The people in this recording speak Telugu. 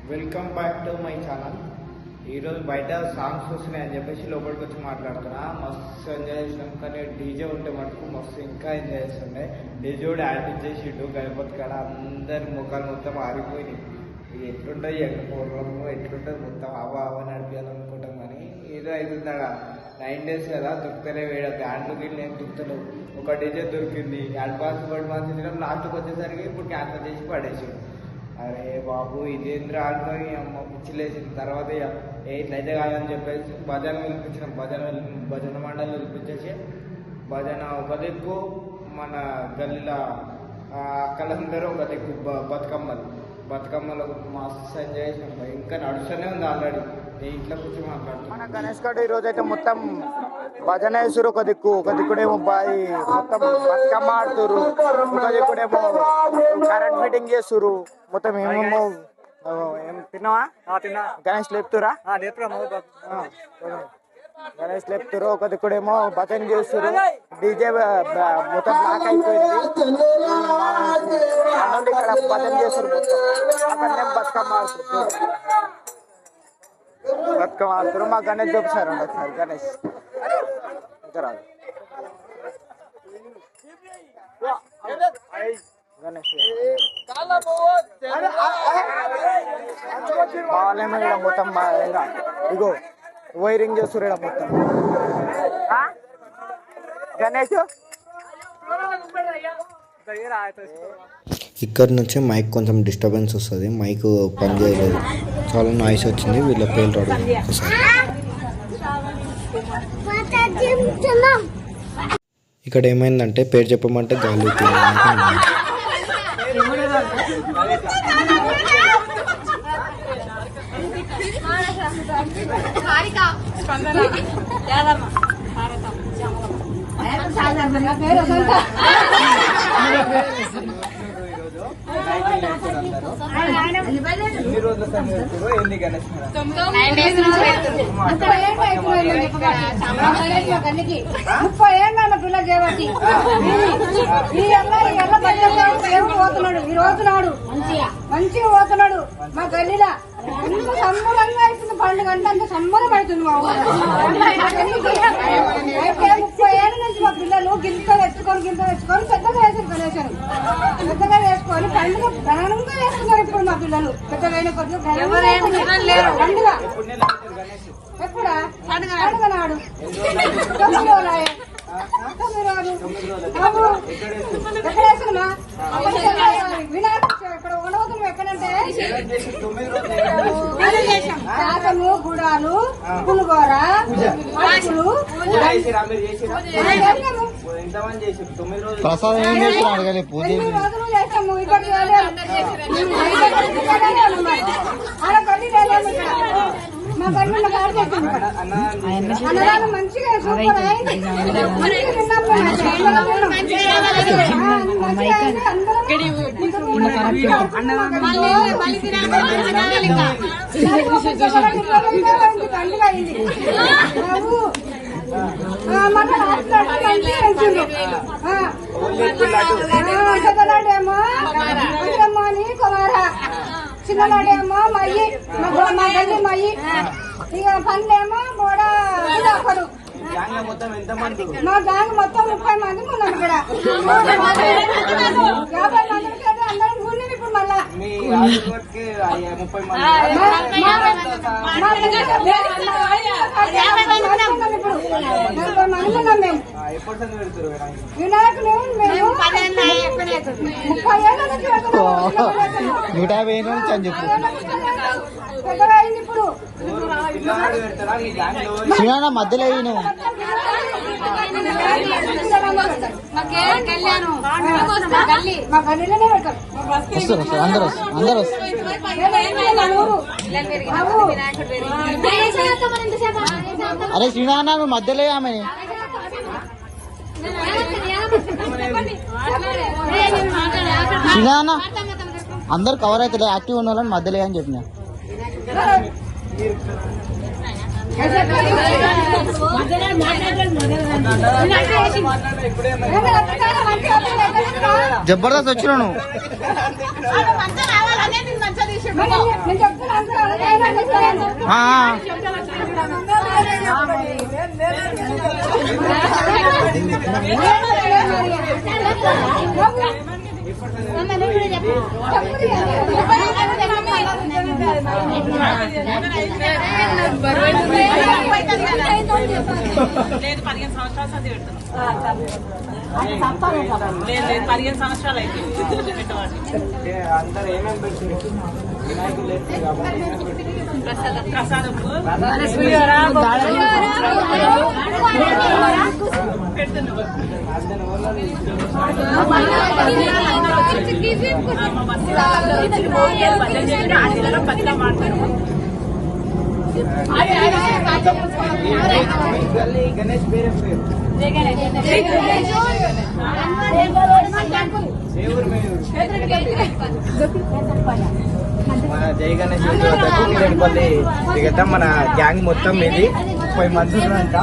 Welcome back to my channel. ఈరోజు బయట సాంగ్స్ వస్తున్నాయని చెప్పేసి లోపలికి వచ్చి మాట్లాడుతున్నా. మస్తు ఎంజాయ్ చేసినాం, కానీ డీజే ఉంటే మటుకు మస్తు ఇంకా ఎంజాయ్ చేస్తుండే. డీజే కూడా యాడ్ ఇచ్చేసిండు గణపతి కాడ. అందరి ముఖాలు మొత్తం ఆరిపోయినాయి. ఎట్లుంటాయి ఎక్కడము ఎట్లుంటుంది మొత్తం ఆవా నడిపించాలనుకుంటాం, కానీ ఏదో అవుతుందా 9 days కదా, దొరుకుతలే వేడ బ్యాండ్లు గిట్లు ఏం దొరుకుతలేవు. ఒక డీజే దొరికింది, అడ్వాన్స్ ఇవ్వడం లాస్ట్కి వచ్చేసరికి ఇప్పుడు క్యాన్సల్ చేసి పడేసాడు. అరే బాబు ఇదేంద్ర ఆడుకొని అమ్మ పిచ్చిలేసిన తర్వాత ఇట్లయితే కాదని చెప్పేసి భజన పిలిపించినాం. భజన మండలి పిలిపించేసి భజన ఒక దిక్కు, మన గల్లీలో అక్కలందరూ ఒక దిక్కు బతుకమ్మలో మస్తు ఎంజాయ్ చేసినాం. ఇంకా నడుస్తూనే ఉంది ఆల్రెడీ. ఇంట్లో కూర్చొని మాట్లాడుతున్నాం. మన గణేష్ గడ్ ఈరోజు అయితే మొత్తం భజన వేసురు. ఒక దిక్కుడేమో మొత్తం బతుకమ్మ ఆడుతురు, ఒక దిక్కుడేమో కరెంట్ ఫిట్టింగ్ చేస్తురు. మొత్తం ఏమేమో ఏం తిన్నావా? గణేష్ లేపుతురా? గణేష్ లేపుతురు. ఒక దిక్కుడేమో భజన చేస్తురు. డీజే మొత్తం బ్లాక్ అయిపోయింది. ఇక్కడ భజన చేస్తురు, మొత్తం బతుకమ్మ ఆడుతురు. మా గణేష్ చూపిస్తారు ఒకసారి. గణేష్ రాదు. వాళ్ళేమో ఇక్కడ మొత్తం ఇగో వైరింగ్ చేస్తారు ఇక్కడ మొత్తం. గణేష్ ఇక్కడ నుంచి మైక్ కొంచెం డిస్టర్బెన్స్ వస్తుంది. మైక్ పని చేయలేదు, చాలా నాయిస్ వచ్చింది. వీళ్ళ పేరు రాడు. ఒకసారి ఇక్కడ ఏమైందంటే పేరు చెప్పమంటే గాలి పిల్ల చేపట్టి పోతున్నాడు. ఈ రోజు నాడు మంచిగా పోతున్నాడు. మా గల్లీలా సంబరంగా అవుతుంది పండుగ అంటే, అంత సంబరం అవుతుంది మా ఊరు. 30 ఏళ్ళ నుంచి మా పిల్లలు గింత తెచ్చుకొని పెద్దగా వేసారు. గణేశారు పెద్దగా వేసుకొని పండుగ ఘనంగా వేస్తున్నారు. ఇప్పుడు మా పిల్లలు పెద్దగా అయిన కొద్దిగా పండుగ ఎప్పుడా? పండుగ నాడు 9 రోజులు. ఎక్కడ వేసుకున్నా వినాయక ఇక్కడ ఉండవద్దు. ఎక్కడంటే శాతము, గుడాలు, పులిగోర, అటుకులు, ప్రసాదం ఏం చేస్తున్నారు? అడగాలి. పూజ 8 రోజులు చేస్తాము. ఇక్కడ మా గల్లి అన్నదానం మంచిగా సూపర్ అయింది. పండుగ అయింది. పెద్దలాడేమో అని కుమార, చిన్నలాడేమో మయ్యి, మా గల్లి మయ్యి. ఇక పనులేమో కూడా ఒకరు. మా గ్యాంగ్ మొత్తం 30 మంది ఉన్నాం. ఇక్కడ 50 మందికి అందరం కూర్చుని ఇప్పుడు మళ్ళా 30 మంది ఉన్నాం మేము. వినాయకులు మేము 30 ఏళ్ళ నుంచి 150 నుంచి అని చెప్పు. పెద్దగా అయింది ఇప్పుడు. మధ్యలో మా గల్లీలోనే పెట్టారు. అందరూ అరే శ్రీనాన్న నువ్వు మధ్యలో ఆమె శ్రీనాన్న అందరు కవర్ అవుతుంది. యాక్టివ్ ఉన్న వాళ్ళని మధ్యలో అని చెప్పిన. జబర్దస్త్ వచ్చినావు నువ్వు. లేదు 15 సంవత్సరాలు చదివి పెడుతున్నాం. లేదు 15 సంవత్సరాలు అయితే అందరు ఏమేమి పెడుతుంది వినాయకులు లేస్తారు కాబట్టి ప్రసాదం గణేష్ పేరు మన జై గణేష్ కిరణపల్లి దిగతాం. మన గ్యాంగ్ మొత్తం ఇది 30 మంది ఉన్నారంట.